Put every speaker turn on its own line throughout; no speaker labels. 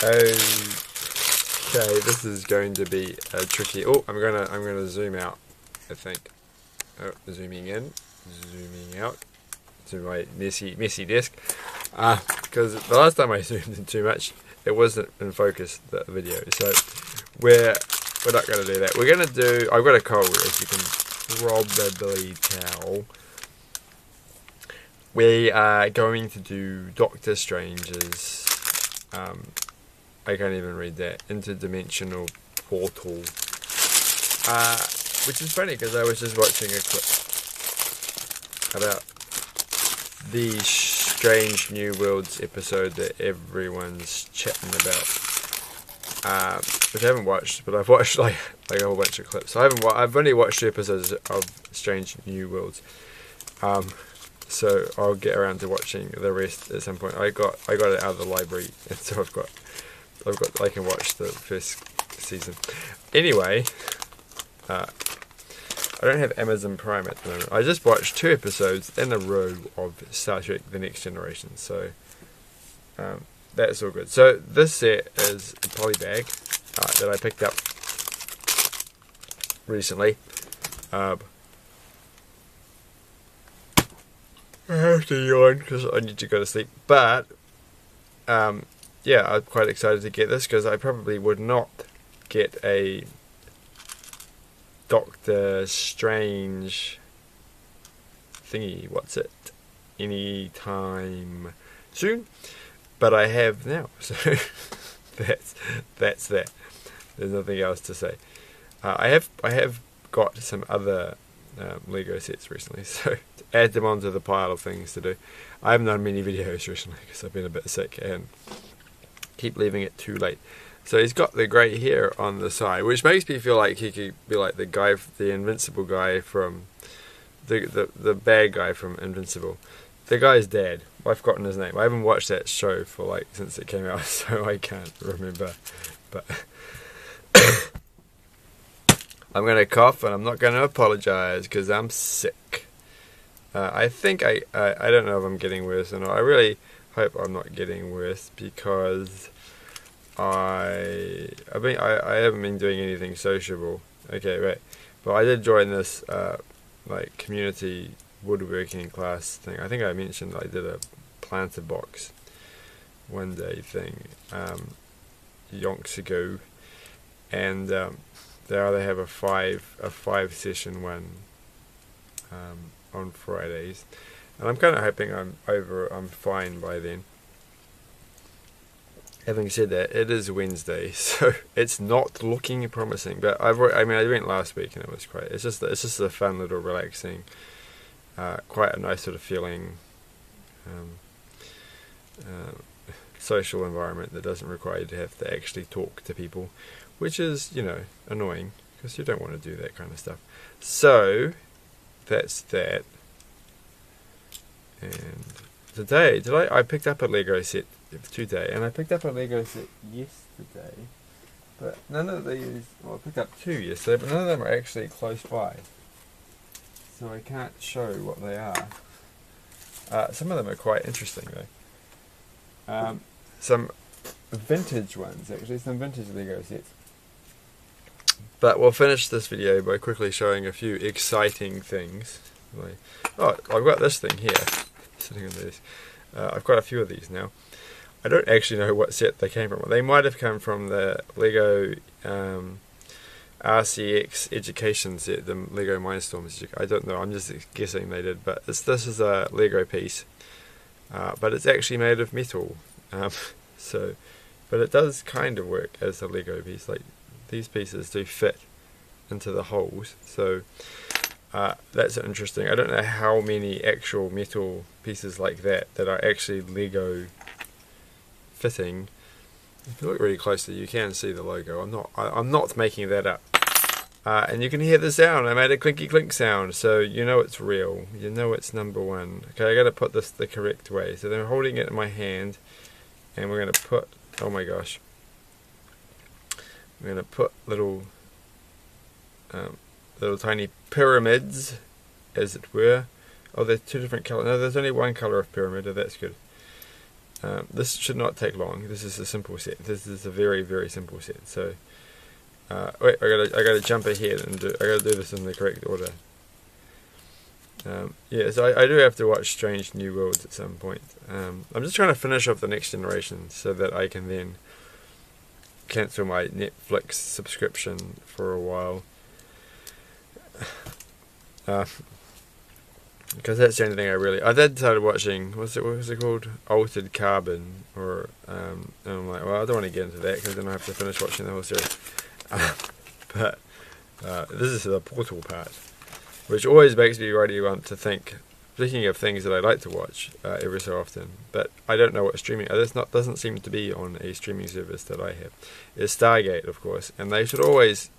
Okay, this is going to be tricky. Oh, I'm gonna zoom out, I think. Oh, zooming in, zooming out to my messy desk. Because the last time I zoomed in too much, it wasn't in focus, the video. So we're not gonna do that. We're gonna do. I've got a cold, as you can probably tell. We are going to do Doctor Strange's. I can't even read that. Interdimensional portal. Which is funny because I was just watching a clip about the Strange New Worlds episode that everyone's chatting about. Which I haven't watched, but I've watched like a whole bunch of clips. So I've only watched 2 episodes of Strange New Worlds. So I'll get around to watching the rest at some point. I got it out of the library, and so I can watch the first season. Anyway, I don't have Amazon Prime at the moment. I just watched 2 episodes in a row of Star Trek: The Next Generation, so that's all good. So this set is a polybag that I picked up recently. I have to yawn because I need to go to sleep. But, yeah, I'm quite excited to get this because I probably would not get a Doctor Strange thingy, anytime soon. But I have now, so that's that. There's nothing else to say. I have got some other Lego sets recently, so add them onto the pile of things to do. I haven't done many videos recently because I've been a bit sick and keep leaving it too late. So he's got the grey hair on the side, which makes me feel like he could be like the invincible guy from the bad guy from Invincible. The guy's dad. I've forgotten his name. I haven't watched that show for since it came out, so I can't remember. But I'm going to cough, and I'm not going to apologise because I'm sick. I think I don't know if I'm getting worse or not. I really hope I'm not getting worse because I haven't been doing anything sociable. Okay, right. But I did join this community woodworking class thing. I think I mentioned I did a planter box one day thing yonks ago, and there they have a five session one on Fridays, and I'm kind of hoping I'm fine by then. Having said that, it is Wednesday, so it's not looking promising. But I went last week and it was great. It's just a fun little relaxing, quite a nice sort of feeling, social environment that doesn't require you to have to actually talk to people, which is annoying because you don't want to do that kind of stuff. So that's that. And today, I picked up a Lego set today, and I picked up a Lego set yesterday, but none of these, I picked up 2 yesterday, but none of them are actually close by, so I can't show what they are. Some of them are quite interesting though. Some vintage ones, actually, some vintage Lego sets. But we'll finish this video by quickly showing a few exciting things. Oh, I've got this thing here, sitting on this. I've got a few of these now. I don't actually know what set they came from. They might have come from the Lego RCX education set, the Lego Mindstorms. I don't know, I'm just guessing they did. But this is a Lego piece, but it's actually made of metal. But it does kind of work as a Lego piece. Like, these pieces do fit into the holes, so that's interesting. I don't know how many actual metal pieces like that are actually Lego fitting. If you look really closely, you can see the logo. I'm not making that up. And you can hear the sound. I made a clinky clink sound, so you know it's real. You know it's number one. Okay, I got to put this the correct way. So then I'm holding it in my hand, and we're going to put. Oh my gosh. We're going to put little tiny pyramids, as it were. Oh, there's 2 different colours. No, there's only one colour of pyramid. Oh, that's good. This should not take long. This is a simple set. This is a very, very simple set. So, wait, I gotta jump ahead and I gotta do this in the correct order. Yeah, so I do have to watch Strange New Worlds at some point. I'm just trying to finish off the Next Generation so that I can then cancel my Netflix subscription for a while. Because that's the only thing I did started watching, what was it called? Altered Carbon, or, and I'm like, well, I don't want to get into that because then I have to finish watching the whole series. But, this is the Portal part, which always makes me really want to think, speaking of things that I like to watch every so often, but I don't know what streaming, this doesn't seem to be on a streaming service that I have. It's Stargate, of course, and they should always,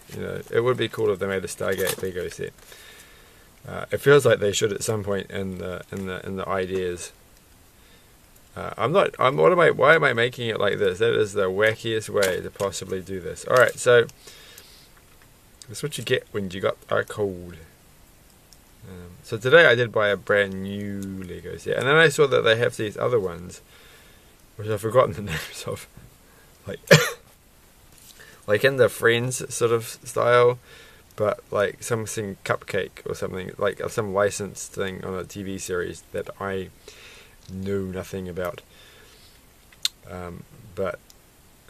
it would be cool if they made a Stargate Lego set. It feels like they should at some point in the ideas. Why am I making it like this? That is the wackiest way to possibly do this. Alright, so that's what you get when you got a cold. So today I did buy a brand new Lego set, and then I saw that they have these other ones, which I've forgotten the names of, like in the Friends sort of style, but like something cupcake or something, like some licensed thing on a TV series that I know nothing about. But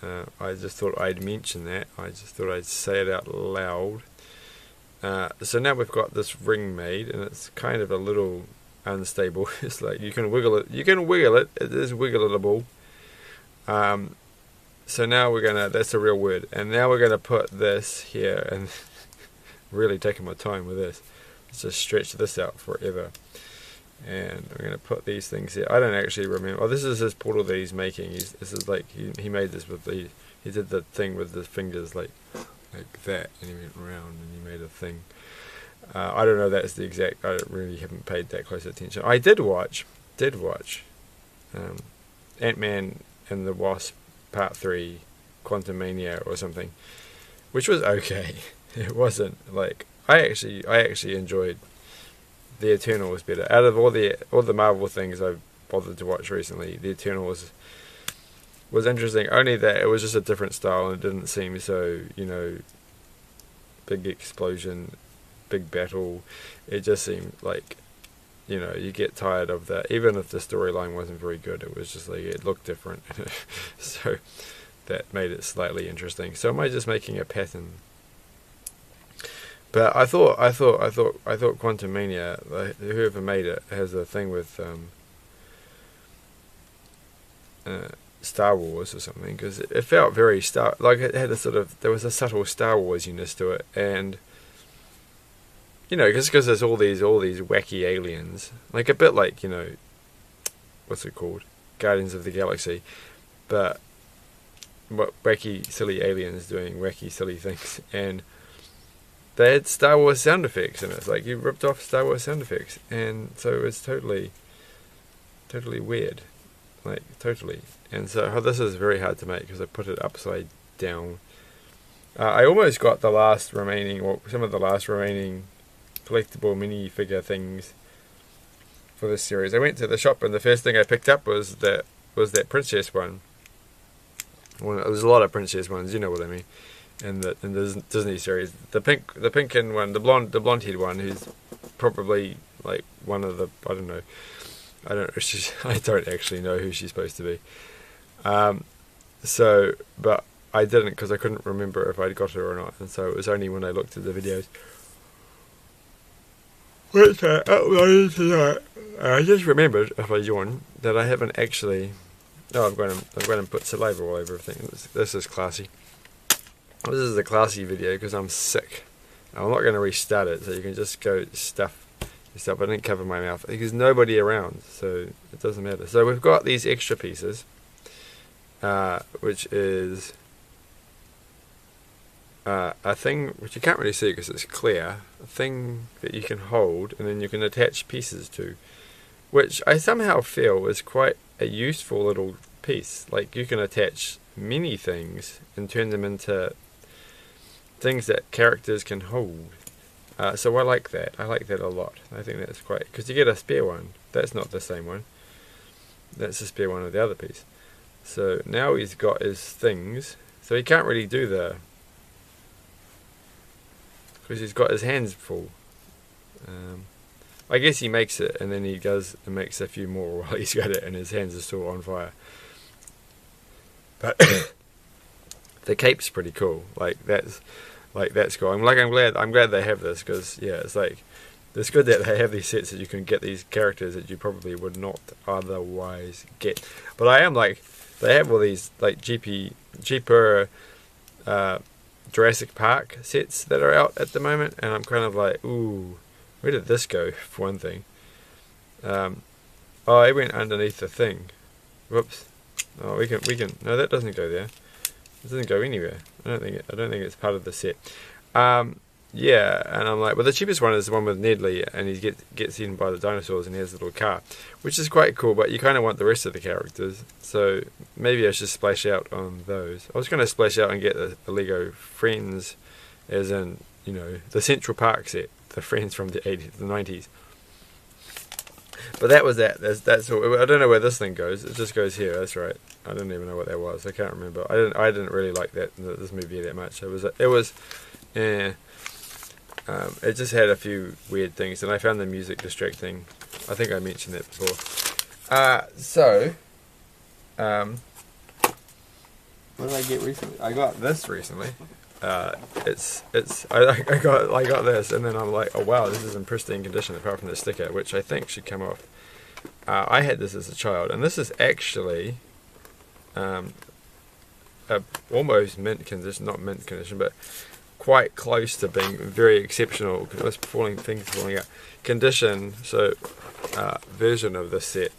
I just thought I'd mention that. I just thought I'd say it out loud. So now we've got this ring made, and it's kind of a little unstable. It's like you can wiggle it. It is wiggleable. So now that's a real word. And now we're gonna put this here, and really taking my time with this. Let's just stretch this out forever. And I'm going to put these things here. I don't actually remember. Oh, this is his portal that he's making. This is like, he made this with he did the thing with the fingers like that, and he went around and he made a thing. I don't know that's the exact, I really haven't paid that close attention. I did watch Ant-Man and the Wasp Part 3, Quantumania or something, which was okay. It wasn't like, I actually enjoyed The Eternals better. Out of all the Marvel things I've bothered to watch recently, The Eternals was interesting. Only that it was just a different style, and it didn't seem so, big explosion, big battle. It just seemed like, you get tired of that. Even if the storyline wasn't very good, it was just like, it looked different. So that made it slightly interesting. So am I just making a pattern? But I thought Quantumania, whoever made it, has a thing with Star Wars or something, because it felt very it had there was a subtle Star Warsiness to it, and just because there's all these wacky aliens, like a bit like what's it called, Guardians of the Galaxy, but what wacky silly aliens doing wacky silly things, and they had Star Wars sound effects in it. It's like you ripped off Star Wars sound effects, and so it was totally weird, like totally. And so this is very hard to make because I put it upside down. I almost got some of the last remaining collectible minifigure things for this series. I went to the shop, and the first thing I picked up was that princess one. Well, there's a lot of princess ones, you know what I mean. In the Disney series, the pink and one, the blonde haired one, who's probably like one of the, I don't know, I don't actually know who she's supposed to be. But I didn't, because I couldn't remember if I'd got her or not, and so it was only when I looked at the videos. Which I just remembered, if I yawn, that I haven't actually. Oh, I'm going to put saliva all over everything. This is classy. This is a classy video because I'm sick. I'm not going to restart it, so you can just go stuff yourself. I didn't cover my mouth because nobody around, so it doesn't matter. So we've got these extra pieces, which is a thing which you can't really see because it's clear. A thing that you can hold and then you can attach pieces to, which I somehow feel is quite a useful little piece. Like you can attach many things and turn them into things that characters can hold. So I like that. I like that a lot. I think that's quite, because you get a spare one. That's not the same one. That's the spare one of the other piece. So now he's got his things. So he can't really do because he's got his hands full. I guess he makes it, and then he goes and makes a few more while he's got it, and his hands are still on fire. But the cape's pretty cool. That's cool. I'm glad they have this, because it's good that they have these sets that you can get these characters that you probably would not otherwise get. But I am they have all these cheaper Jurassic Park sets that are out at the moment, and I'm kind of like, ooh, where did this go, for one thing? Oh, it went underneath the thing. Whoops. Oh, we can. No, that doesn't go there. It doesn't go anywhere. I don't think it's part of the set. Yeah, and I'm like, well, the cheapest one is the one with Nedley, and he gets eaten by the dinosaurs, and he has a little car, which is quite cool. But you kind of want the rest of the characters, so maybe I should splash out on those. I was going to splash out and get the Lego Friends, as in, you know, the Central Park set, the Friends from the 80s, the 90s. But that was that. That's all. I don't know where this thing goes. It just goes here. That's right. I don't even know what that was. I can't remember. I didn't really like this movie that much. It just had a few weird things, and I found the music distracting. I think I mentioned that before. What did I get recently? I got this recently. I got this, and then I'm like, oh wow, this is in pristine condition apart from the sticker, which I think should come off. I had this as a child, and this is actually almost mint condition, not mint condition, but quite close to being very exceptional things falling out condition. So version of this set,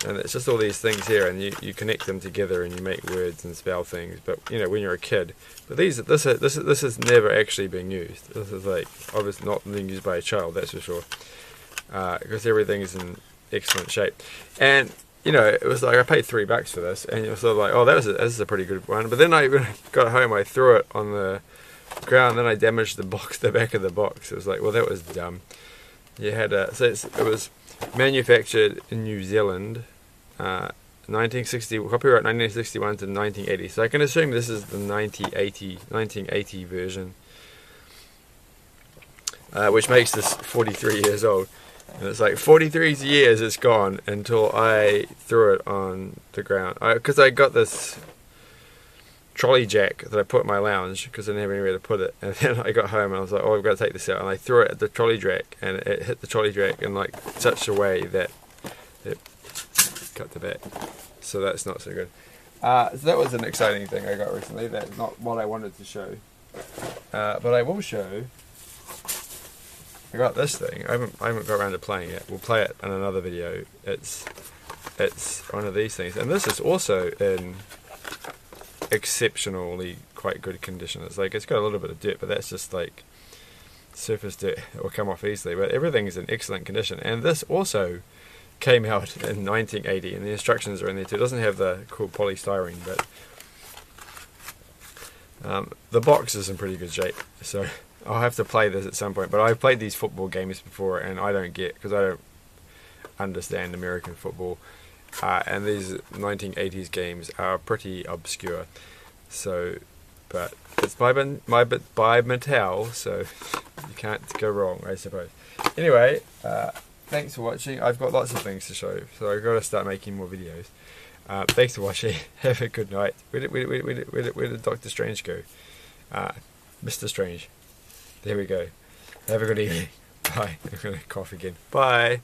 and it's just all these things here, and you connect them together and you make words and spell things. But you know, when you're a kid, but this is never actually being used. This is obviously not being used by a child, that's for sure, because everything is in excellent shape. And you know, it was like I paid $3 for this, and you're sort of like, oh, this is a pretty good one. But then when I got home, I threw it on the ground, then I damaged the back of the box. It was like, well, that was dumb. You had it was manufactured in New Zealand, 1960, copyright 1961 to 1980. So I can assume this is the 1980 version, which makes this 43 years old. And it's like 43 years it's gone until I threw it on the ground. Because I got this trolley jack that I put in my lounge because I didn't have anywhere to put it, and then I got home and I was like, oh, I've got to take this out, and I threw it at the trolley jack, and it hit the trolley jack in such a way that it cut the back, so that's not so good. So that was an exciting thing I got recently. That's not what I wanted to show, but I will show. I got this thing. I haven't got around to playing it. We'll play it in another video. It's one of these things, and this is also in exceptionally quite good condition. It's got a little bit of dirt, but that's just surface dirt that will come off easily. But everything is in excellent condition, and this also came out in 1980, and the instructions are in there too. It doesn't have the cool polystyrene, but the box is in pretty good shape. So I'll have to play this at some point. But I've played these football games before, and I don't get, because I don't understand American football. And these 1980s games are pretty obscure. So, but it's by Mattel, so you can't go wrong, I suppose. Anyway, thanks for watching. I've got lots of things to show, so I've got to start making more videos. Thanks for watching. Have a good night. Where did Dr. Strange go? Mr. Strange. There we go. Have a good evening. Bye. I'm going to cough again. Bye.